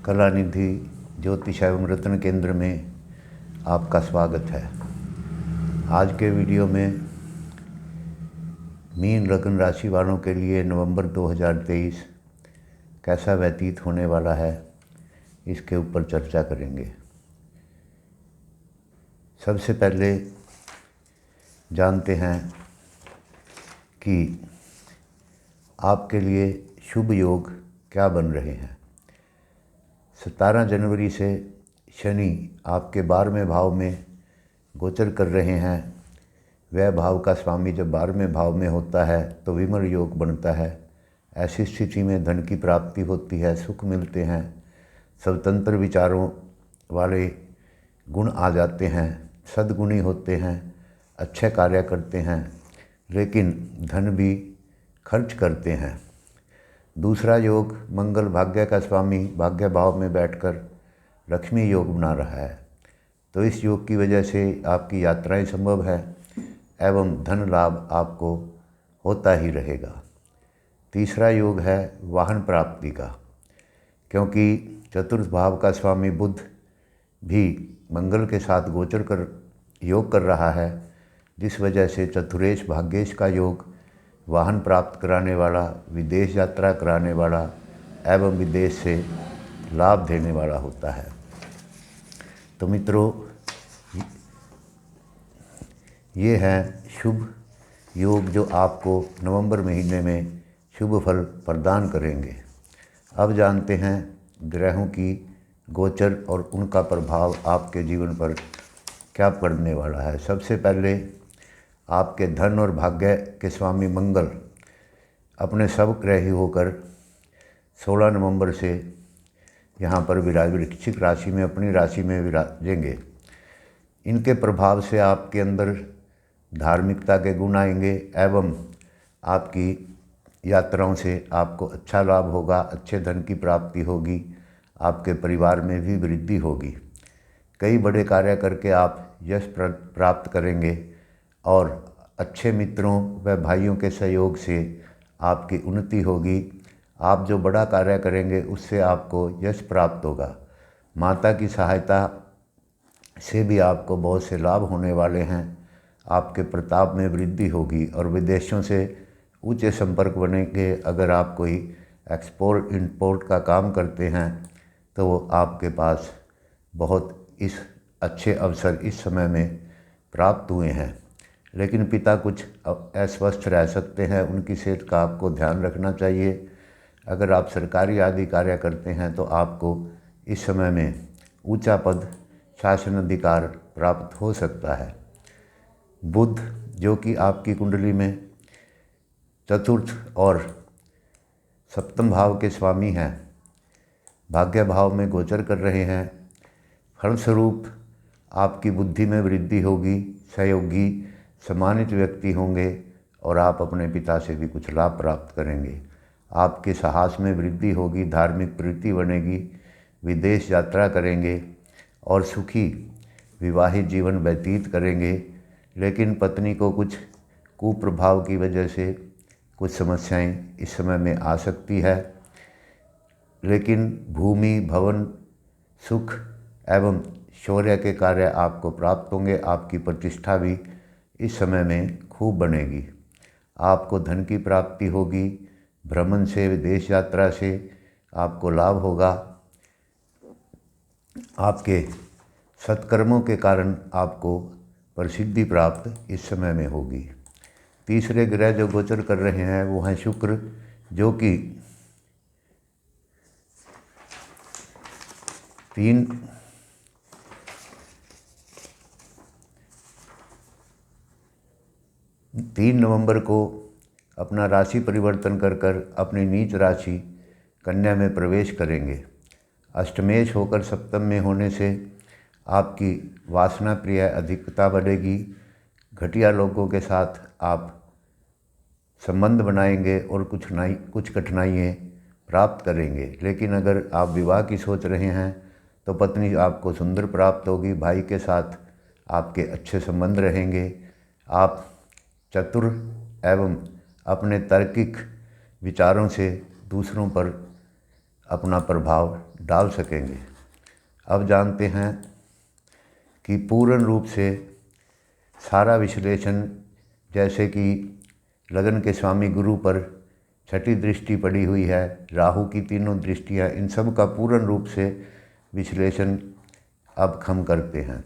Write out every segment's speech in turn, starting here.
कलानिधि ज्योतिष एवं रत्न केंद्र में आपका स्वागत है। आज के वीडियो में मीन लग्न राशि वालों के लिए नवंबर 2023 कैसा व्यतीत होने वाला है, इसके ऊपर चर्चा करेंगे। सबसे पहले जानते हैं कि आपके लिए शुभ योग क्या बन रहे हैं। 17 जनवरी से शनि आपके 12वें भाव में गोचर कर रहे हैं। वह भाव का स्वामी जब 12वें भाव में होता है तो विमल योग बनता है। ऐसी स्थिति में धन की प्राप्ति होती है, सुख मिलते हैं, स्वतंत्र विचारों वाले गुण आ जाते हैं, सद्गुणी होते हैं, अच्छे कार्य करते हैं, लेकिन धन भी खर्च करते हैं। दूसरा योग मंगल भाग्य का स्वामी भाग्य भाव में बैठकर लक्ष्मी योग बना रहा है, तो इस योग की वजह से आपकी यात्राएं संभव है एवं धन लाभ आपको होता ही रहेगा। तीसरा योग है वाहन प्राप्ति का, क्योंकि चतुर्थ भाव का स्वामी बुध भी मंगल के साथ गोचर कर योग कर रहा है, जिस वजह से चतुरेश भाग्येश का योग वाहन प्राप्त कराने वाला, विदेश यात्रा कराने वाला एवं विदेश से लाभ देने वाला होता है। तो मित्रों, ये हैं शुभ योग जो आपको नवंबर महीने में शुभ फल प्रदान करेंगे। अब जानते हैं ग्रहों की गोचर और उनका प्रभाव आपके जीवन पर क्या पड़ने वाला है। सबसे पहले आपके धन और भाग्य के स्वामी मंगल अपने स्वग्रही होकर 16 नवंबर से यहाँ पर वृश्चिक राशि में अपनी राशि में विराजेंगे। इनके प्रभाव से आपके अंदर धार्मिकता के गुण आएंगे एवं आपकी यात्राओं से आपको अच्छा लाभ होगा, अच्छे धन की प्राप्ति होगी, आपके परिवार में भी वृद्धि होगी। कई बड़े कार्य करके आप यश प्राप्त करेंगे और अच्छे मित्रों व भाइयों के सहयोग से आपकी उन्नति होगी। आप जो बड़ा कार्य करेंगे उससे आपको यश प्राप्त होगा। माता की सहायता से भी आपको बहुत से लाभ होने वाले हैं। आपके प्रताप में वृद्धि होगी और विदेशों से ऊंचे संपर्क बनेंगे। अगर आप कोई एक्सपोर्ट इंपोर्ट का काम करते हैं तो आपके पास बहुत इस अच्छे अवसर इस समय में प्राप्त हुए हैं। लेकिन पिता कुछ अस्वस्थ रह सकते हैं, उनकी सेहत का आपको ध्यान रखना चाहिए। अगर आप सरकारी आदि कार्य करते हैं तो आपको इस समय में ऊंचा पद, शासन अधिकार प्राप्त हो सकता है। बुध जो कि आपकी कुंडली में चतुर्थ और सप्तम भाव के स्वामी हैं, भाग्य भाव में गोचर कर रहे हैं। फलस्वरूप आपकी बुद्धि में वृद्धि होगी, सहयोगी सम्मानित व्यक्ति होंगे और आप अपने पिता से भी कुछ लाभ प्राप्त करेंगे। आपके साहस में वृद्धि होगी, धार्मिक प्रवृत्ति बनेगी, विदेश यात्रा करेंगे और सुखी विवाहित जीवन व्यतीत करेंगे। लेकिन पत्नी को कुछ कुप्रभाव की वजह से कुछ समस्याएं इस समय में आ सकती है, लेकिन भूमि, भवन, सुख एवं शौर्य के कार्य आपको प्राप्त होंगे। आपकी प्रतिष्ठा भी इस समय में खूब बनेगी। आपको धन की प्राप्ति होगी, भ्रमण से, विदेश यात्रा से आपको लाभ होगा। आपके सत्कर्मों के कारण आपको प्रसिद्धि प्राप्त इस समय में होगी। तीसरे ग्रह जो गोचर कर रहे हैं वो हैं शुक्र, जो कि 3 नवंबर को अपना राशि परिवर्तन कर अपनी नीच राशि कन्या में प्रवेश करेंगे। अष्टमेश होकर सप्तम में होने से आपकी वासना प्रिय अधिकता बढ़ेगी। घटिया लोगों के साथ आप संबंध बनाएंगे और कुछ कठिनाइयाँ प्राप्त करेंगे। लेकिन अगर आप विवाह की सोच रहे हैं तो पत्नी आपको सुंदर प्राप्त होगी। भाई के साथ आपके अच्छे संबंध रहेंगे। आप चतुर एवं अपने तार्किक विचारों से दूसरों पर अपना प्रभाव डाल सकेंगे। अब जानते हैं कि पूर्ण रूप से सारा विश्लेषण, जैसे कि लगन के स्वामी गुरु पर छठी दृष्टि पड़ी हुई है, राहु की तीनों दृष्टियाँ, इन सब का पूर्ण रूप से विश्लेषण अब हम करते हैं।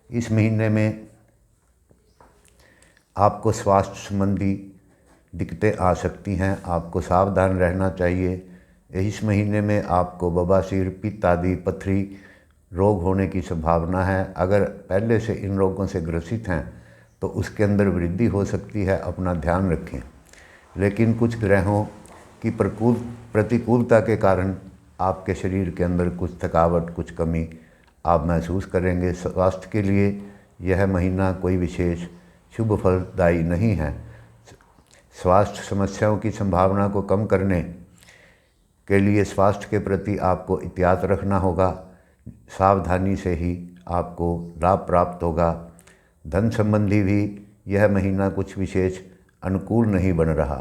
इस महीने में आपको स्वास्थ्य संबंधी दिक्कतें आ सकती हैं, आपको सावधान रहना चाहिए। इस महीने में आपको बवासीर, पित्त आदि पथरी रोग होने की संभावना है। अगर पहले से इन रोगों से ग्रसित हैं तो उसके अंदर वृद्धि हो सकती है, अपना ध्यान रखें। लेकिन कुछ ग्रहों की प्रतिकूलता के कारण आपके शरीर के अंदर कुछ थकावट, कुछ कमी आप महसूस करेंगे। स्वास्थ्य के लिए यह महीना कोई विशेष शुभ फलदायी नहीं है। स्वास्थ्य समस्याओं की संभावना को कम करने के लिए स्वास्थ्य के प्रति आपको एहतियात रखना होगा। सावधानी से ही आपको लाभ प्राप्त होगा। धन संबंधी भी यह महीना कुछ विशेष अनुकूल नहीं बन रहा।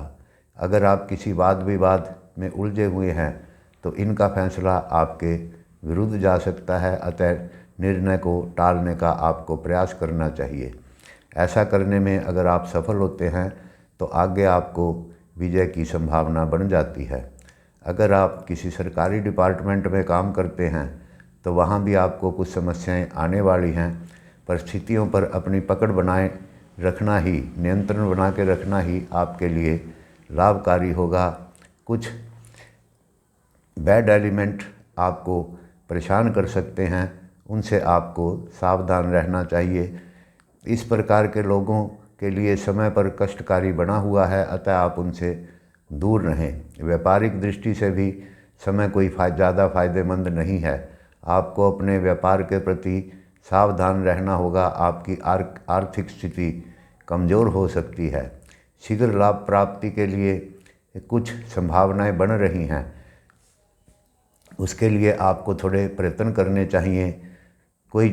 अगर आप किसी वाद विवाद में उलझे हुए हैं तो इनका फैसला आपके विरुद्ध जा सकता है, अतः निर्णय को टालने का आपको प्रयास करना चाहिए। ऐसा करने में अगर आप सफल होते हैं तो आगे आपको विजय की संभावना बन जाती है। अगर आप किसी सरकारी डिपार्टमेंट में काम करते हैं तो वहाँ भी आपको कुछ समस्याएं आने वाली हैं। परिस्थितियों पर अपनी पकड़ बनाए रखना ही, नियंत्रण बना के रखना ही आपके लिए लाभकारी होगा। कुछ बैड एलिमेंट आपको परेशान कर सकते हैं, उनसे आपको सावधान रहना चाहिए। इस प्रकार के लोगों के लिए समय पर कष्टकारी बना हुआ है, अतः आप उनसे दूर रहें। व्यापारिक दृष्टि से भी समय कोई ज़्यादा फायदेमंद नहीं है। आपको अपने व्यापार के प्रति सावधान रहना होगा। आपकी आर्थिक स्थिति कमज़ोर हो सकती है। शीघ्र लाभ प्राप्ति के लिए कुछ संभावनाएं बन रही हैं, उसके लिए आपको थोड़े प्रयत्न करने चाहिए। कोई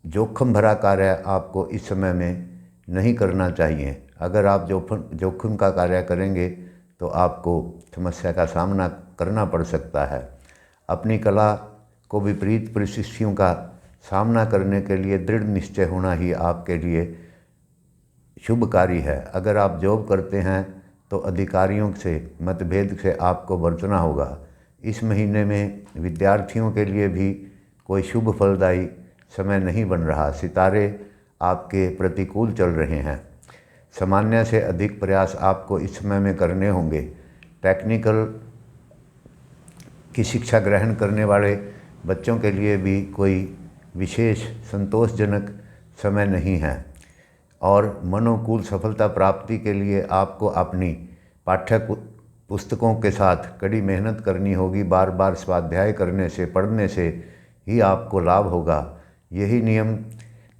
जोखिम भरा कार्य आपको इस समय में नहीं करना चाहिए। अगर आप जोखिम का कार्य करेंगे तो आपको समस्या का सामना करना पड़ सकता है। अपनी कला को विपरीत परिस्थितियों का सामना करने के लिए दृढ़ निश्चय होना ही आपके लिए शुभकारी है। अगर आप जॉब करते हैं तो अधिकारियों से मतभेद से आपको बचना होगा। इस महीने में विद्यार्थियों के लिए भी कोई शुभ फलदायी समय नहीं बन रहा। सितारे आपके प्रतिकूल चल रहे हैं। सामान्य से अधिक प्रयास आपको इस समय में करने होंगे। टेक्निकल की शिक्षा ग्रहण करने वाले बच्चों के लिए भी कोई विशेष संतोषजनक समय नहीं है और मनोकूल सफलता प्राप्ति के लिए आपको अपनी पाठ्य पुस्तकों के साथ कड़ी मेहनत करनी होगी। बार बार स्वाध्याय करने से, पढ़ने से ही आपको लाभ होगा। यही नियम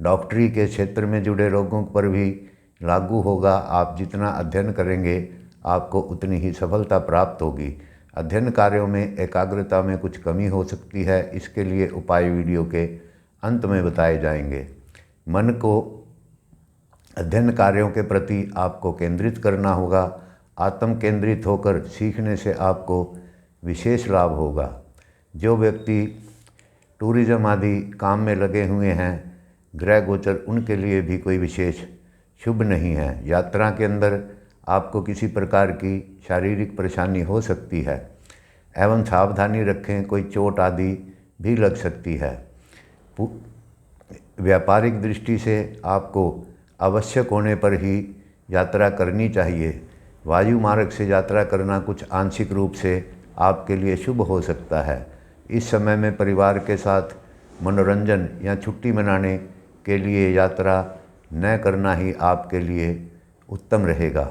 डॉक्टरी के क्षेत्र में जुड़े लोगों पर भी लागू होगा। आप जितना अध्ययन करेंगे आपको उतनी ही सफलता प्राप्त होगी। अध्ययन कार्यों में एकाग्रता में कुछ कमी हो सकती है, इसके लिए उपाय वीडियो के अंत में बताए जाएंगे। मन को अध्ययन कार्यों के प्रति आपको केंद्रित करना होगा। आत्म केंद्रित होकर सीखने से आपको विशेष लाभ होगा। जो व्यक्ति टूरिज्म आदि काम में लगे हुए हैं, ग्रह गोचर उनके लिए भी कोई विशेष शुभ नहीं है। यात्रा के अंदर आपको किसी प्रकार की शारीरिक परेशानी हो सकती है एवं सावधानी रखें, कोई चोट आदि भी लग सकती है। व्यापारिक दृष्टि से आपको आवश्यक होने पर ही यात्रा करनी चाहिए। वायु मार्ग से यात्रा करना कुछ आंशिक रूप से आपके लिए शुभ हो सकता है। इस समय में परिवार के साथ मनोरंजन या छुट्टी मनाने के लिए यात्रा न करना ही आपके लिए उत्तम रहेगा।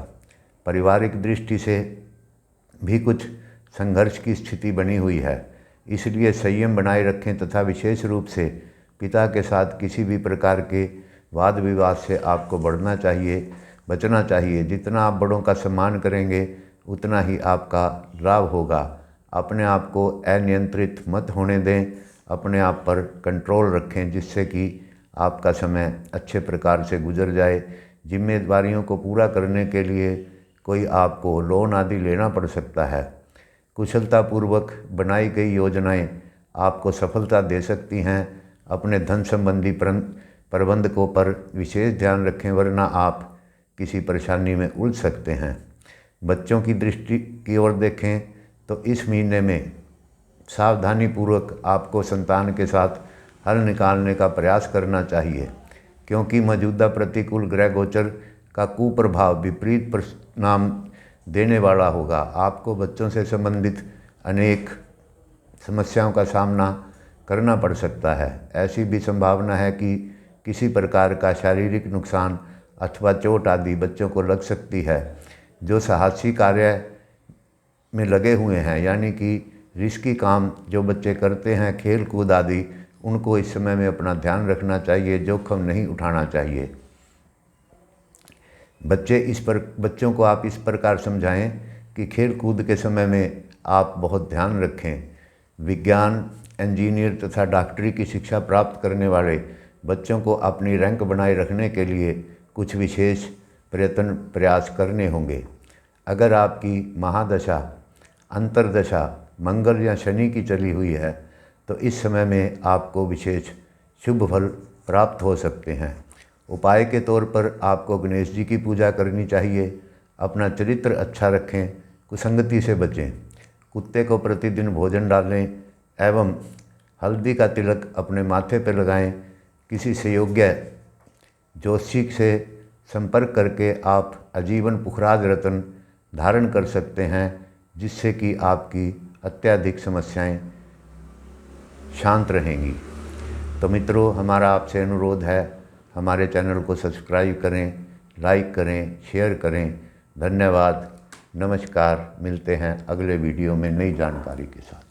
पारिवारिक दृष्टि से भी कुछ संघर्ष की स्थिति बनी हुई है, इसलिए संयम बनाए रखें तथा विशेष रूप से पिता के साथ किसी भी प्रकार के वाद विवाद से आपको बचना चाहिए। जितना आप बड़ों का सम्मान करेंगे उतना ही आपका लाभ होगा। अपने आप को अनियंत्रित मत होने दें, अपने आप पर कंट्रोल रखें जिससे कि आपका समय अच्छे प्रकार से गुजर जाए। जिम्मेदारियों को पूरा करने के लिए कोई आपको लोन आदि लेना पड़ सकता है। कुशलतापूर्वक बनाई गई योजनाएं आपको सफलता दे सकती हैं। अपने धन संबंधी प्रबंधकों पर विशेष ध्यान रखें, वरना आप किसी परेशानी में उलझ सकते हैं। बच्चों की दृष्टि की ओर देखें तो इस महीने में सावधानीपूर्वक आपको संतान के साथ हल निकालने का प्रयास करना चाहिए, क्योंकि मौजूदा प्रतिकूल ग्रह गोचर का कुप्रभाव विपरीत परिणाम देने वाला होगा। आपको बच्चों से संबंधित अनेक समस्याओं का सामना करना पड़ सकता है। ऐसी भी संभावना है कि किसी प्रकार का शारीरिक नुकसान अथवा चोट आदि बच्चों को लग सकती है। जो साहसी कार्य में लगे हुए हैं, यानी कि रिस्की काम जो बच्चे करते हैं, खेल कूद आदि, उनको इस समय में अपना ध्यान रखना चाहिए, जोखिम नहीं उठाना चाहिए। बच्चों को आप इस प्रकार समझाएं कि खेल कूद के समय में आप बहुत ध्यान रखें। विज्ञान, इंजीनियर तथा डॉक्टरी की शिक्षा प्राप्त करने वाले बच्चों को अपनी रैंक बनाए रखने के लिए कुछ विशेष प्रयास करने होंगे। अगर आपकी महादशा, अंतर्दशा मंगल या शनि की चली हुई है तो इस समय में आपको विशेष शुभ फल प्राप्त हो सकते हैं। उपाय के तौर पर आपको गणेश जी की पूजा करनी चाहिए। अपना चरित्र अच्छा रखें, कुसंगति से बचें, कुत्ते को प्रतिदिन भोजन डालें एवं हल्दी का तिलक अपने माथे पर लगाएं। किसी से योग्य ज्योतिषी से संपर्क करके आप आजीवन पुखराज रत्न धारण कर सकते हैं, जिससे कि आपकी अत्यधिक समस्याएं शांत रहेंगी। तो मित्रों, हमारा आपसे अनुरोध है, हमारे चैनल को सब्सक्राइब करें, लाइक करें, शेयर करें। धन्यवाद, नमस्कार। मिलते हैं अगले वीडियो में नई जानकारी के साथ।